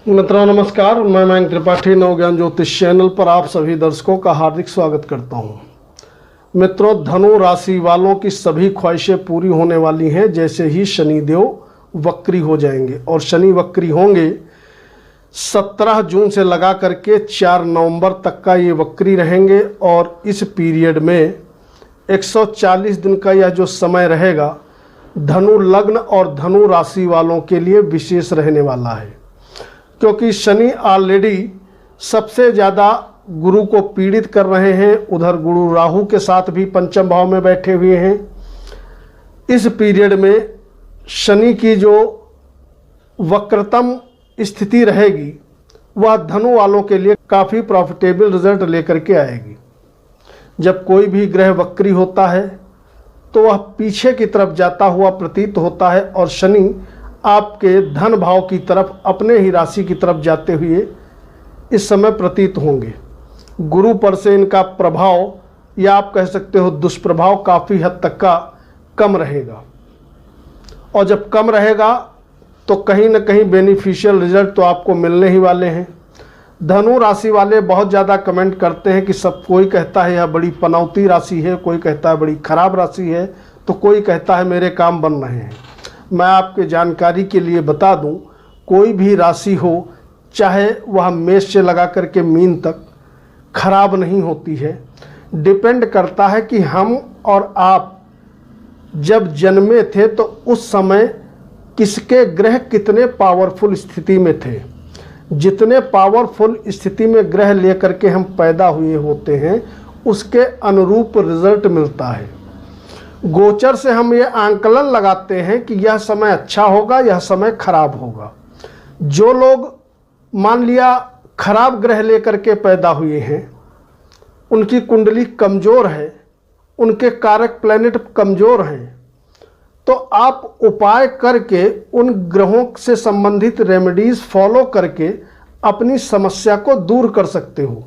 मित्रों नमस्कार, मैं मयंक त्रिपाठी नवज्ञान ज्योतिष चैनल पर आप सभी दर्शकों का हार्दिक स्वागत करता हूं। मित्रों, धनु राशि वालों की सभी ख्वाहिशें पूरी होने वाली हैं जैसे ही शनिदेव वक्री हो जाएंगे। और शनि वक्री होंगे 17 जून से लगा करके 4 नवंबर तक का ये वक्री रहेंगे। और इस पीरियड में 140 दिन का यह जो समय रहेगा धनु लग्न और धनु राशि वालों के लिए विशेष रहने वाला है, क्योंकि शनि ऑलरेडी सबसे ज़्यादा गुरु को पीड़ित कर रहे हैं। उधर गुरु राहु के साथ भी पंचम भाव में बैठे हुए हैं। इस पीरियड में शनि की जो वक्रतम स्थिति रहेगी वह धनु वालों के लिए काफ़ी प्रॉफिटेबल रिजल्ट लेकर के आएगी। जब कोई भी ग्रह वक्री होता है तो वह पीछे की तरफ जाता हुआ प्रतीत होता है और शनि आपके धन भाव की तरफ, अपने ही राशि की तरफ जाते हुए इस समय प्रतीत होंगे। गुरु पर से इनका प्रभाव या आप कह सकते हो दुष्प्रभाव काफ़ी हद तक का कम रहेगा। और जब कम रहेगा तो कहीं ना कहीं बेनिफिशियल रिजल्ट तो आपको मिलने ही वाले हैं। धनु राशि वाले बहुत ज़्यादा कमेंट करते हैं कि सब, कोई कहता है यह बड़ी पनौती राशि है, कोई कहता है बड़ी खराब राशि है, तो कोई कहता है मेरे काम बन रहे हैं। मैं आपके जानकारी के लिए बता दूं, कोई भी राशि हो, चाहे वह मेष से लगा करके मीन तक, खराब नहीं होती है। डिपेंड करता है कि हम और आप जब जन्मे थे तो उस समय किसके ग्रह कितने पावरफुल स्थिति में थे। जितने पावरफुल स्थिति में ग्रह लेकर के हम पैदा हुए होते हैं उसके अनुरूप रिजल्ट मिलता है। गोचर से हम ये आंकलन लगाते हैं कि यह समय अच्छा होगा, यह समय खराब होगा। जो लोग मान लिया खराब ग्रह लेकर के पैदा हुए हैं, उनकी कुंडली कमज़ोर है, उनके कारक प्लैनेट कमज़ोर हैं, तो आप उपाय करके उन ग्रहों से संबंधित रेमेडीज़ फॉलो करके अपनी समस्या को दूर कर सकते हो।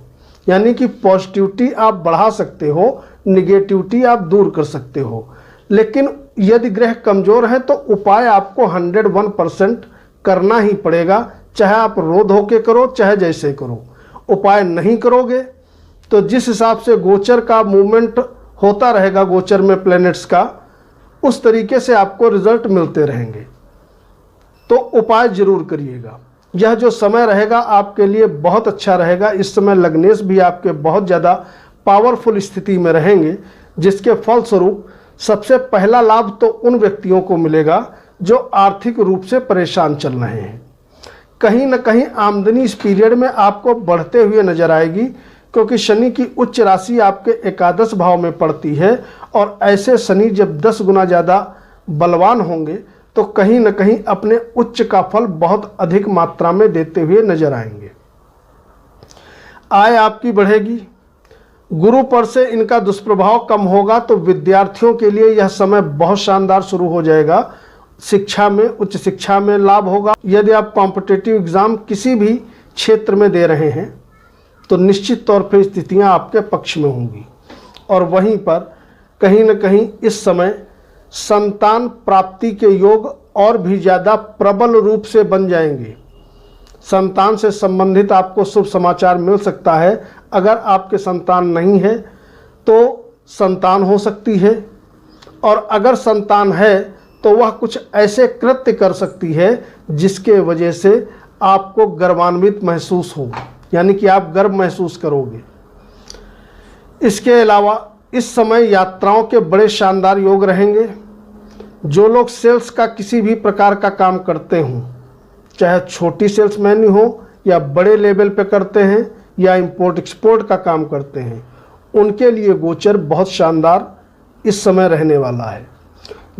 यानी कि पॉजिटिविटी आप बढ़ा सकते हो, निगेटिविटी आप दूर कर सकते हो। लेकिन यदि ग्रह कमज़ोर है तो उपाय आपको 101% करना ही पड़ेगा, चाहे आप रो धो के करो, चाहे जैसे करो। उपाय नहीं करोगे तो जिस हिसाब से गोचर का मूवमेंट होता रहेगा, गोचर में प्लैनेट्स का, उस तरीके से आपको रिजल्ट मिलते रहेंगे। तो उपाय जरूर करिएगा। यह जो समय रहेगा आपके लिए बहुत अच्छा रहेगा। इस समय लग्नेश भी आपके बहुत ज़्यादा पावरफुल स्थिति में रहेंगे, जिसके फलस्वरूप सबसे पहला लाभ तो उन व्यक्तियों को मिलेगा जो आर्थिक रूप से परेशान चल रहे हैं। कहीं ना कहीं आमदनी इस पीरियड में आपको बढ़ते हुए नजर आएगी, क्योंकि शनि की उच्च राशि आपके एकादश भाव में पड़ती है। और ऐसे शनि जब 10 गुना ज़्यादा बलवान होंगे तो कहीं ना कहीं अपने उच्च का फल बहुत अधिक मात्रा में देते हुए नजर आएंगे। आय आपकी बढ़ेगी। गुरु पर से इनका दुष्प्रभाव कम होगा तो विद्यार्थियों के लिए यह समय बहुत शानदार शुरू हो जाएगा। शिक्षा में, उच्च शिक्षा में लाभ होगा। यदि आप कॉम्पिटिटिव एग्ज़ाम किसी भी क्षेत्र में दे रहे हैं तो निश्चित तौर पर स्थितियां आपके पक्ष में होंगी। और वहीं पर कहीं न कहीं इस समय संतान प्राप्ति के योग और भी ज़्यादा प्रबल रूप से बन जाएंगे। संतान से संबंधित आपको शुभ समाचार मिल सकता है। अगर आपके संतान नहीं है तो संतान हो सकती है, और अगर संतान है तो वह कुछ ऐसे कृत्य कर सकती है जिसके वजह से आपको गर्वान्वित महसूस हो, यानी कि आप गर्व महसूस करोगे। इसके अलावा इस समय यात्राओं के बड़े शानदार योग रहेंगे। जो लोग सेल्स का किसी भी प्रकार का काम करते हों, चाहे छोटी सेल्समैन हो या बड़े लेवल पे करते हैं या इंपोर्ट एक्सपोर्ट का काम करते हैं, उनके लिए गोचर बहुत शानदार इस समय रहने वाला है।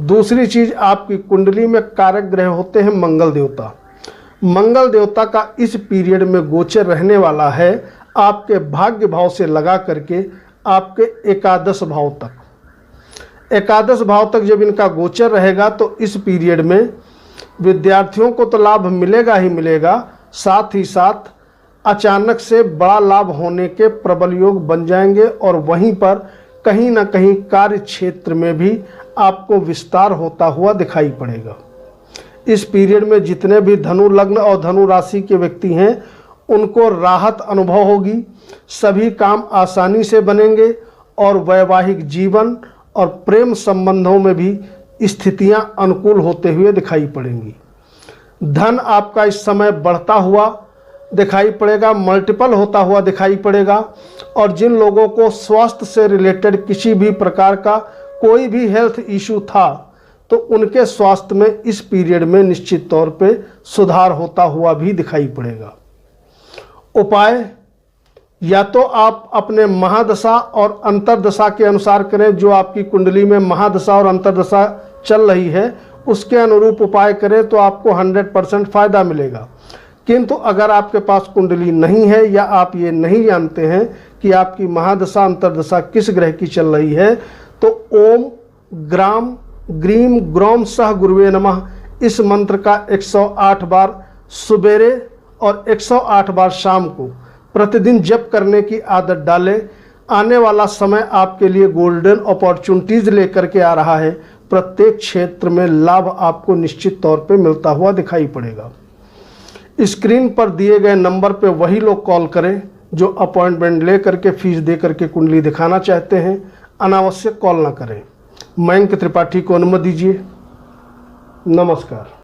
दूसरी चीज़, आपकी कुंडली में कारक ग्रह होते हैं मंगल देवता। मंगल देवता का इस पीरियड में गोचर रहने वाला है आपके भाग्य भाव से लगा करके आपके एकादश भाव तक। एकादश भाव तक जब इनका गोचर रहेगा तो इस पीरियड में विद्यार्थियों को तो लाभ मिलेगा ही मिलेगा, साथ ही साथ अचानक से बड़ा लाभ होने के प्रबल योग बन जाएंगे। और वहीं पर कहीं ना कहीं कार्य क्षेत्र में भी आपको विस्तार होता हुआ दिखाई पड़ेगा। इस पीरियड में जितने भी धनु लग्न और धनु राशि के व्यक्ति हैं उनको राहत अनुभव होगी, सभी काम आसानी से बनेंगे और वैवाहिक जीवन और प्रेम संबंधों में भी स्थितियां अनुकूल होते हुए दिखाई पड़ेंगी। धन आपका इस समय बढ़ता हुआ दिखाई पड़ेगा, मल्टीपल होता हुआ दिखाई पड़ेगा। और जिन लोगों को स्वास्थ्य से रिलेटेड किसी भी प्रकार का कोई भी हेल्थ इशू था तो उनके स्वास्थ्य में इस पीरियड में निश्चित तौर पे सुधार होता हुआ भी दिखाई पड़ेगा। उपाय या तो आप अपने महादशा और अंतर्दशा के अनुसार करें, जो आपकी कुंडली में महादशा और अंतर्दशा चल रही है उसके अनुरूप उपाय करें तो आपको 100% फायदा मिलेगा। किंतु अगर आपके पास कुंडली नहीं है या आप ये नहीं जानते हैं कि आपकी महादशा अंतर्दशा किस ग्रह की चल रही है तो ओम ग्राम ग्रीम ग्रोम सह गुरुवे नमः इस मंत्र का 108 बार सुबेरे और 108 बार शाम को प्रतिदिन जप करने की आदत डालें। आने वाला समय आपके लिए गोल्डन अपॉर्चुनिटीज लेकर के आ रहा है। प्रत्येक क्षेत्र में लाभ आपको निश्चित तौर पे मिलता हुआ दिखाई पड़ेगा। स्क्रीन पर दिए गए नंबर पे वही लोग कॉल करें जो अपॉइंटमेंट ले करके फीस दे करके कुंडली दिखाना चाहते हैं। अनावश्यक कॉल ना करें। मयंक त्रिपाठी को अनुमति दीजिए। नमस्कार।